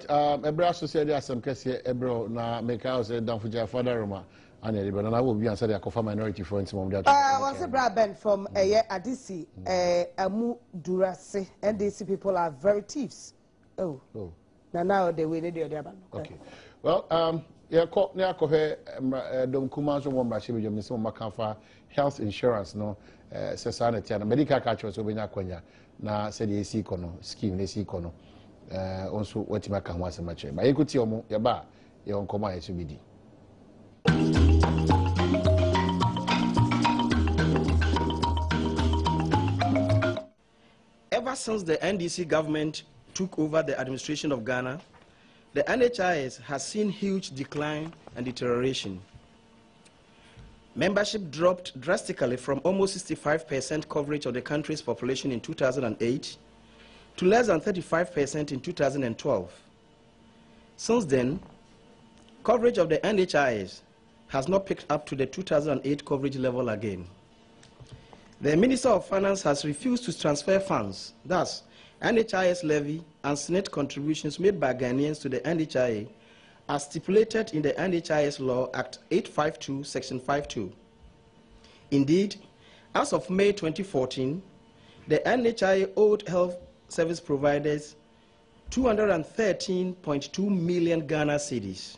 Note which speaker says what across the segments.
Speaker 1: Ebra associated Asem Kesee Ebro na make house down for your father Roma and everybody. I will be answered. I confirm minority for instance.
Speaker 2: Was a brother from Adisi, Amu Durase, NDC people are very thieves. Oh. Now they will need the other.
Speaker 1: Okay. Well, yeah, call near Kohe Adom Kumanzo Wambashi with your Miss Makafa health insurance, no, society and medical catch was over Nakonya. Na said the AC kono scheme, the AC kono. Also, what you can once a match. But you could see your bar, your own command to be.
Speaker 3: Ever since the NDC government took over the administration of Ghana, the NHIS has seen huge decline and deterioration. Membership dropped drastically from almost 65% coverage of the country's population in 2008 to less than 35% in 2012. Since then, coverage of the NHIS has not picked up to the 2008 coverage level again. The Minister of Finance has refused to transfer funds, thus NHIS levy and Senate contributions made by Ghanaians to the NHIS as stipulated in the NHIS Law Act 852, Section 52. Indeed, as of May 2014, the NHIS owed health service providers 213.2 million Ghana cedis,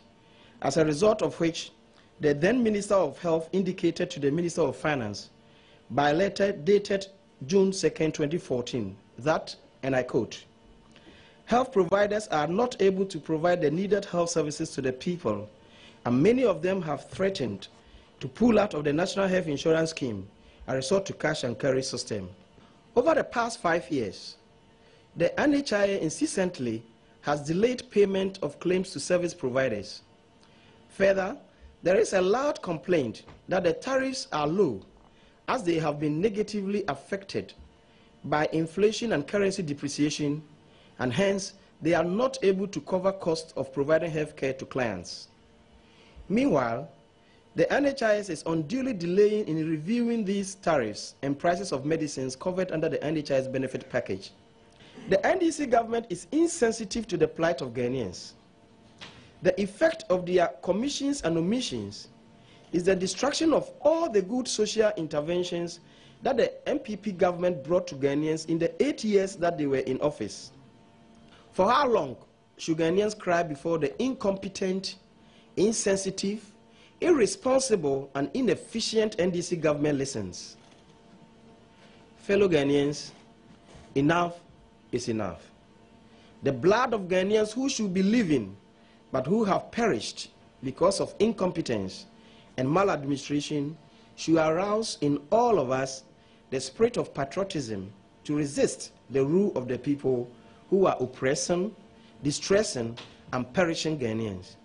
Speaker 3: as a result of which the then Minister of Health indicated to the Minister of Finance by letter dated June 2, 2014, that, and I quote, health providers are not able to provide the needed health services to the people, and many of them have threatened to pull out of the National Health Insurance Scheme and resort to cash and carry system. Over the past 5 years, the NHIS incessantly has delayed payment of claims to service providers. Further, there is a loud complaint that the tariffs are low as they have been negatively affected by inflation and currency depreciation, and hence they are not able to cover costs of providing health care to clients. Meanwhile, the NHIS is unduly delaying in reviewing these tariffs and prices of medicines covered under the NHIS benefit package. The NDC government is insensitive to the plight of Ghanaians. The effect of their commissions and omissions is the destruction of all the good social interventions that the MPP government brought to Ghanaians in the 8 years that they were in office. For how long should Ghanaians cry before the incompetent, insensitive, irresponsible, and inefficient NDC government listens? Fellow Ghanaians, enough is enough. The blood of Ghanaians who should be living, but who have perished because of incompetence and maladministration should arouse in all of us the spirit of patriotism to resist the rule of the people who are oppressing, distressing, and perishing Ghanaians.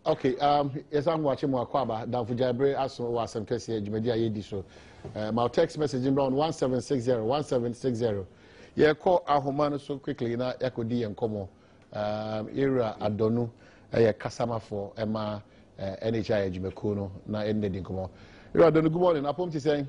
Speaker 1: Okay, yes, I'm watching more Kwaba. Down for Jabre, as was Asem Kesee, Jumedia Yediso. My text message in around 1760. Yeah, call Ahomano so quickly now. Echo D and Como. Era Adonu, Kasama for Emma NHIS Jumekuno, na ended in Como. Era Adonu, good morning. I'm saying.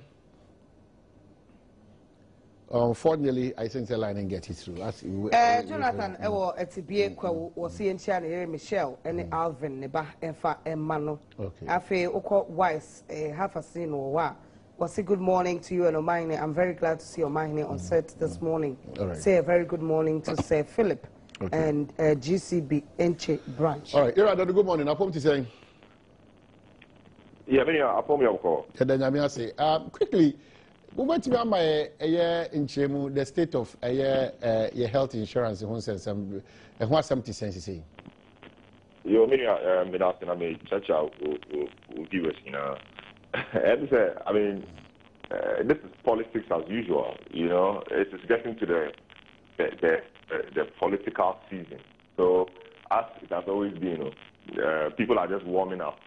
Speaker 1: Unfortunately, I think the line and get it through.
Speaker 2: Jonathan, it's a BA was seeing China, Michelle, and Alvin, Neba, Efa, and Mano. Okay. I feel wise, half a scene or what. Was a good morning to you and Omine. I'm very glad to see Omine on set this morning. Right. Say a very good morning to Sir Philip and GCB Enche branch. All right, Ira, good morning. I'm saying.
Speaker 4: Yeah, I'm call.
Speaker 1: Quickly. We went to my in Chemu, the state of your health insurance in Honsen, and what 70 cents say.
Speaker 4: You mean, I mean, church out viewers, you know. And I mean, this is politics as usual, you know. It's getting to the political season. So, as it has always been, people are just warming up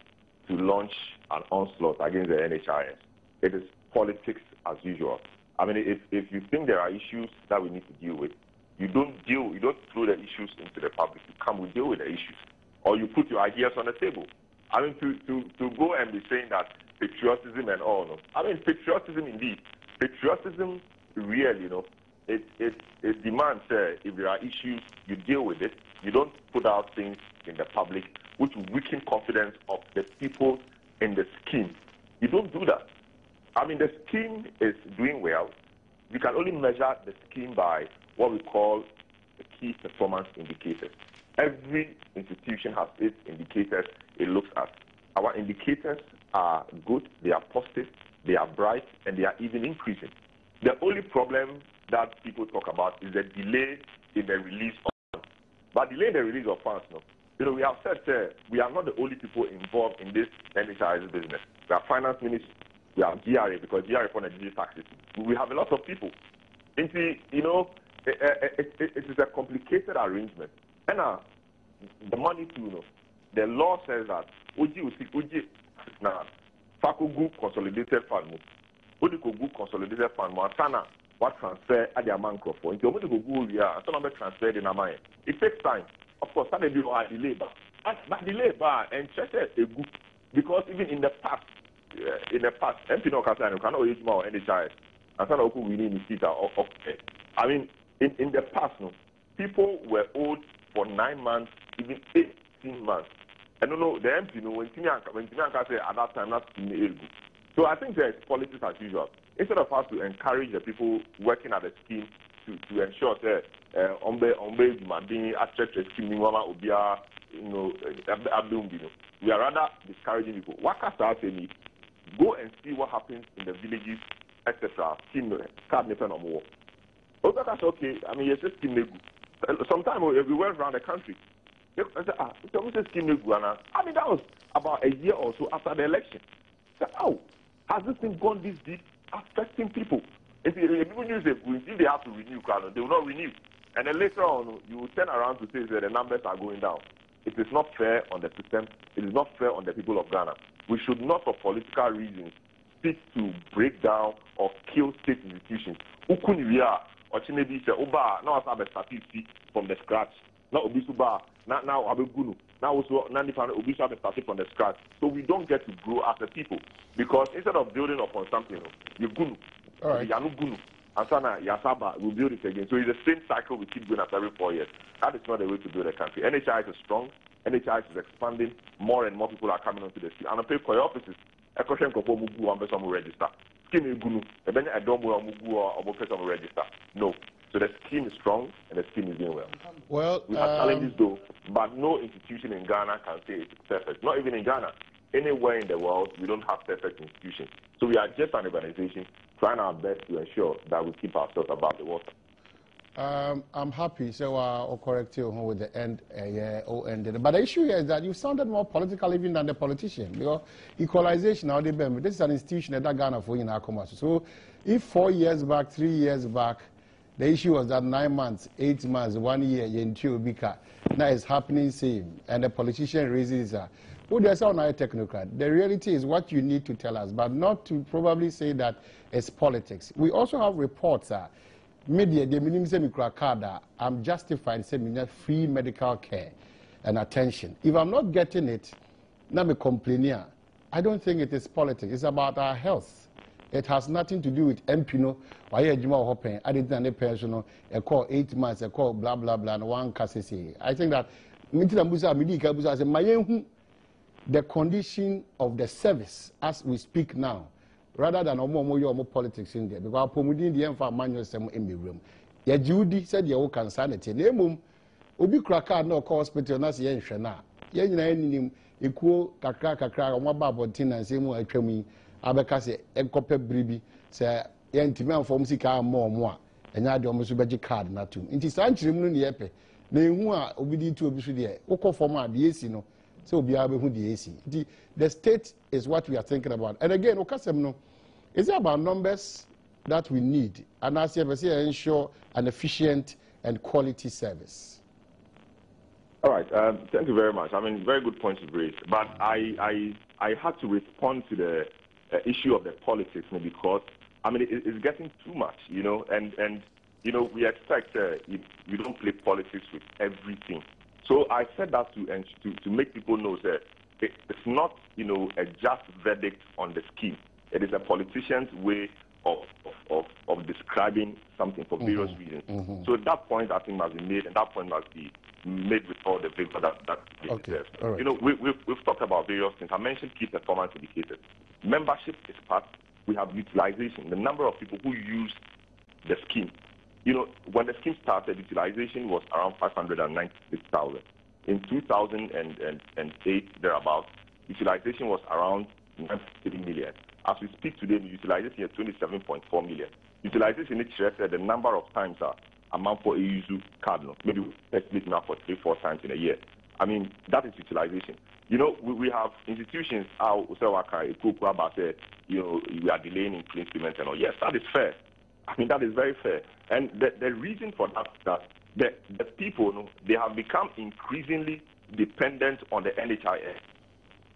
Speaker 4: to launch an onslaught against the NHIS. It is politics as usual. I mean, if you think there are issues that we need to deal with, you don't throw the issues into the public. You come, we deal with the issues, or you put your ideas on the table. I mean, to go and be saying that patriotism and all. No, I mean patriotism indeed. Patriotism really, it demands if there are issues, you deal with it. You don't put out things in the public which weaken confidence of the people in the scheme. You don't do that. I mean, the scheme is doing well. We can only measure the scheme by what we call the key performance indicators. Every institution has its indicators it looks at. Our indicators are good, they are positive, they are bright, and they are even increasing. The only problem that people talk about is the delay in the release of funds. But delay in the release of funds, we have said we are not the only people involved in this NHIS business. We have finance ministry, we have GRA, because GRA for the digital taxes. We have a lot of people. And see, it is a complicated arrangement. And the money too, the law says that Uji now Fakogu consolidated fund. Udikogu consolidated fund Montana what transfer at the amount of for. Into Udikogu yeah, some of the transfer in Amaya. It takes time. Of course, that they do a delay bar. But delay bar and check a good because even in the past, MP no Kasa you cannot use more NHIS. And some of we need to see that I mean in the past, people were owed for 9 months, even 18 months. And the MP, when Timianka said at that time, that's good. So I think there's politics as usual. Instead of us to encourage the people working at the scheme to ensure that we are rather discouraging people. Go and see what happens in the villages, etc. Scheme card never no more. Okay, I mean, yes, scheme. Sometimes we went around the country. I mean, that was about a year or so after the election. So, has this thing gone this deep, affecting people? If people use it, if they have to renew, they will not renew. And then later on, you will turn around to say that the numbers are going down. It is not fair on the system. It is not fair on the people of Ghana. We should not, for political reasons, seek to break down or kill state institutions. Or maybe say, now I have a statistic from the scratch. Now Obisuba, now Abegunu, now also Nandifan Obisuba started from the scratch. So we don't get to grow as a people. Because instead of building upon something, you Gunu, Yanu Gunu, Asana, Yasaba, we build it again. So it's the same cycle we keep doing after every 4 years. That is not the way to build a country. NHIS is strong, NHIS is expanding, more and more people are coming onto the scheme. And I pay for your offices. A question for Mugu and some register. Scheme Gunu, a Benya Adom or Mugu or some register. No. So the scheme is strong and the scheme is doing well.
Speaker 1: Well,
Speaker 4: we have challenges though, but no institution in Ghana can say it's perfect. Not even in Ghana. Anywhere in the world, we don't have perfect institutions. So we are just an organization trying our best to ensure that we keep ourselves above the water.
Speaker 1: I'm happy, so I'll correct you with the end. But the issue here is that you sounded more political even than the politician. Because equalization, this is an institution that Ghana for in our commerce. So if 4 years back, 3 years back, the issue was that 9 months, 8 months, 1 year, now it's happening same, and the politician raises who does sound like a technocrat. The reality is what you need to tell us, but not to probably say that it's politics. We also have reports. Media, the minimum I'm justified saying free medical care and attention. If I'm not getting it, now I'm complaining. I don't think it is politics. It's about our health. It has nothing to do with MPino. Why are you hoping? I didn't know personal. A call 8 months. A call blah blah blah. And one Kesee. I think that the condition of the service as we speak now, rather than more politics in there, because Pomudin the Enfa manual some in the room. Ya Judy said you can sanity. Name Obi Kraka no hospital na se na. Ye nyina nim ekuo kakra o maba bontin na se mu atwam abeka se enkope bribi se ye ntimi anfom sika mo a enya de o so beji card na tum. Nti sanchirim no ne yepe. Na ehu a obi di tu obi so de ukofom a de esi no. So the state is what we are thinking about. And again, Okasem, is it about numbers that we need? And as you say, ensure an efficient and quality service.
Speaker 4: All right. Thank you very much. I mean, very good points to raise. But I had to respond to the issue of the politics because, I mean, it's getting too much, and we expect we don't play politics with everything. So I said that to make people know that it's not, a just verdict on the scheme. It is a politician's way of describing something for various reasons. So that point, I think, must be made, and that point must be made with all the vigor that it deserves.
Speaker 1: Right.
Speaker 4: We've talked about various things. I mentioned key performance indicators. Membership is part. We have utilization, the number of people who use the scheme. When the scheme started, utilization was around 596,000. In 2008, thereabouts, utilization was around 93 million. As we speak today, the utilization is 27.4 million. Utilization is the number of times amount for a user card, maybe we split now for 3-4 times in a year. I mean, that is utilization. We have institutions, we are delaying in claims payment and all. Yes, that is fair. I mean, that is very fair. And the reason for that the people, they have become increasingly dependent on the NHIS.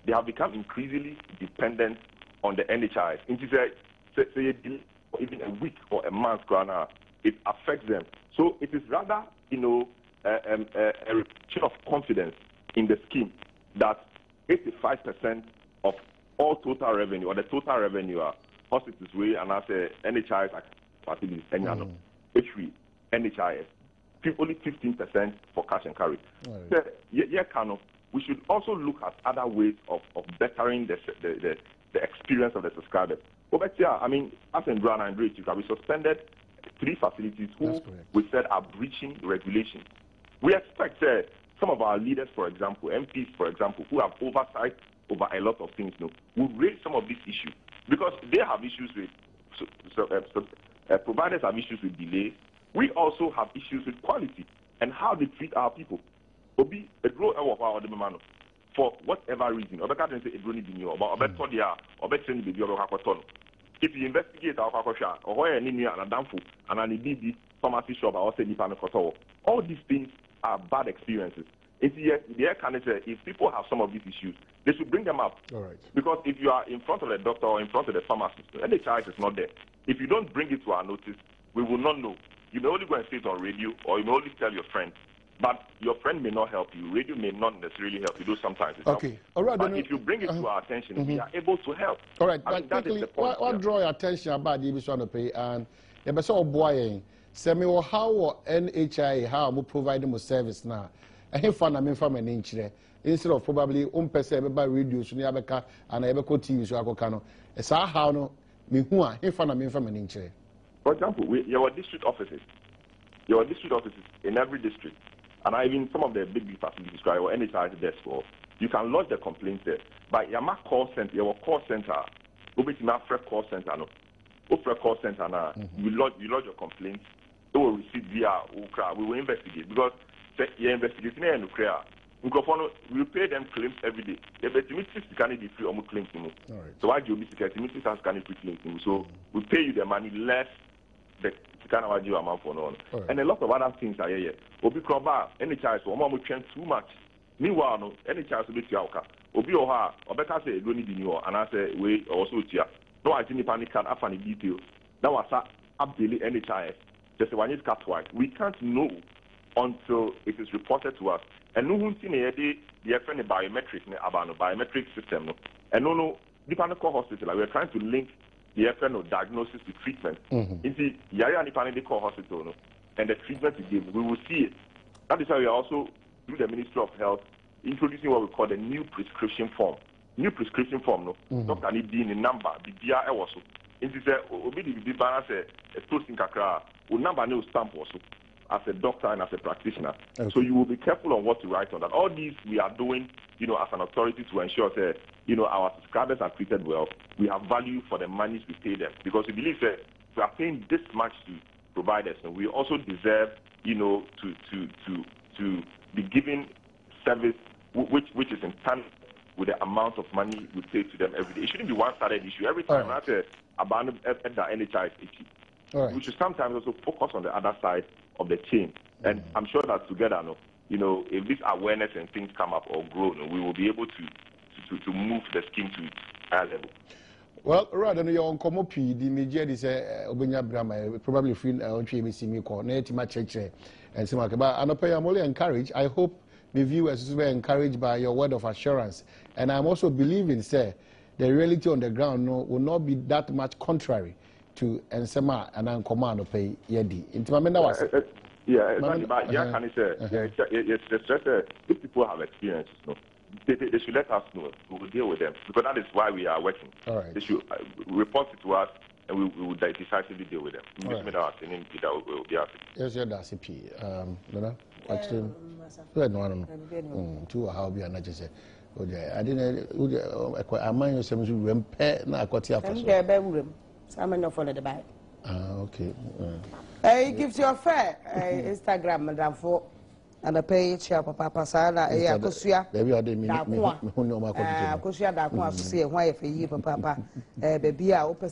Speaker 4: They have become increasingly dependent on the NHIS. Even a week or a month, it affects them. So it is rather, a reduction of confidence in the scheme that 85% of all total revenue, or the total revenue, hospitals way, and as a NHIS facilities, HV, NHIS, only 15% for cash and carry. Right. We should also look at other ways of bettering the experience of the subscribers. But I mean, Asem Kesee, we suspended 3 facilities who we said are breaching regulation. We expect some of our leaders, for example, MPs, for example, who have oversight over a lot of things, will raise some of these issues because they have issues with providers have issues with delays. We also have issues with quality and how they treat our people. For whatever reason, if you investigate our or and pharmacy shop, all these things are bad experiences. If people have some of these issues, they should bring them up.
Speaker 1: All right.
Speaker 4: Because if you are in front of the doctor or in front of the pharmacist, NHIS is not there. If you don't bring it to our notice, we will not know. You may only go and say it on radio, or you may only tell your friend. But your friend may not help you. Radio may not necessarily help you. Though sometimes it's
Speaker 1: okay. All right.
Speaker 4: But if you bring it to our attention, we are able to help.
Speaker 1: All right.
Speaker 4: But
Speaker 1: quickly, what draw your attention about the issue to pay and the best of boy. Semi or how NHIS how we provide them service now. And if I'm from an inch instead of probably person by radio so near Becca and I ever TV so I go cano. It's how no me who are if I'm from an inch.
Speaker 4: For example, your district offices. Your district offices in every district. And even some of the big facilities, or NHIS desk, or you can lodge the complaints there. But your call center, your call center, call center, no. Call center now. You lodge your complaints. They will receive via Ukra. We will investigate because your investigation is we pay them claims every day. If the can be free, almost claims. So why do you be claims? So we pay you the money less the kind of amount for no. And a lot of other things are here. Obi Kroba, NHIS, or mom train too much. Meanwhile, no, NHIS will be Tiauka. Obi Oha, or better say, don't need you, and I say, we also Tia. No, I didn't panic can have any details. That was up daily NHIS. Just one is cut white. We can't know until it is reported to us. And no one seen the friend biometric, biometric system. And no, depending on hospital, we are trying to link the FN diagnosis to treatment. In the Yaya Nipanidi Core Hospital, and the treatment we give, we will see it. That is why we are also, through the Ministry of Health, introducing what we call the new prescription form. New prescription form, Doctor need being a number, the BR also. It is a balance a posting kakra, number no stamp also, as a doctor and as a practitioner. Okay. So you will be careful on what to write on that. All these we are doing, as an authority to ensure that, our subscribers are treated well. We have value for the monies we pay them because we believe that we are paying this much to providers, and we also deserve, to be given service which is in tandem with the amount of money we pay to them every day. It shouldn't be one-sided issue. Every time I say abandon the NHIS issue, we should sometimes also focus on the other side of the chain. And I'm sure that together, if this awareness and things come up or grow, we will be able to move the scheme to higher level.
Speaker 1: Well, rather than your own comopi, the media is Obenya Brahma, probably free on me call, Native Church, and Simaka. And I'm only encouraged. I hope the viewers were encouraged by your word of assurance. And I'm also believing, sir, the reality on the ground will not be that much contrary to Nsema and Ankomano pay Yedi.
Speaker 4: Yeah, exactly. But yeah, can you say, it's the stress if people have experiences, no, they should let us know. We will deal with them because that is why we are working.
Speaker 1: All right.
Speaker 4: They should report it to us, and we will decisively deal with them. Yes,
Speaker 1: P. Two how be an agency. I didn't. I mind yourself to repair na aquatia. Okay.
Speaker 2: Hey, gives you a fair Instagram, Madam for and a page, Papa Sana, Kosia.
Speaker 1: Baby, I didn't
Speaker 2: Kosia Dakwa, see why for you, Papa. Baby, I open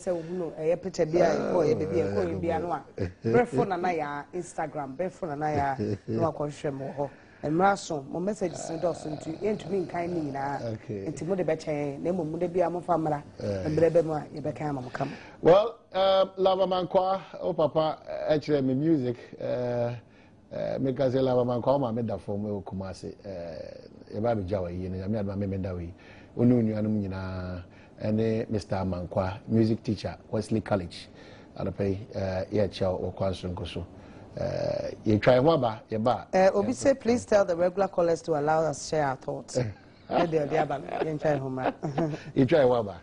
Speaker 2: a picture beer, a baby, and calling Bianoa. Breathful and I Instagram, Breathful and I no question more. And Marson, my message sent us into me kindly now. And to Mother Betchay, name of Mother Biamo family, and Brebema, you became come.
Speaker 1: Well, Lava Mankwa, oh Papa, actually, my music, because Lava Mankwa, made that for me, Kumasi, a baby Jawa, I made my Memendawi, Ununi, and Mr. Mankwa, music teacher, Wesley College, at a pay, Chow or Kwansun Koso. You try Waba,
Speaker 2: Obi say, please tell the regular callers to allow us share our thoughts. You try
Speaker 1: Waba.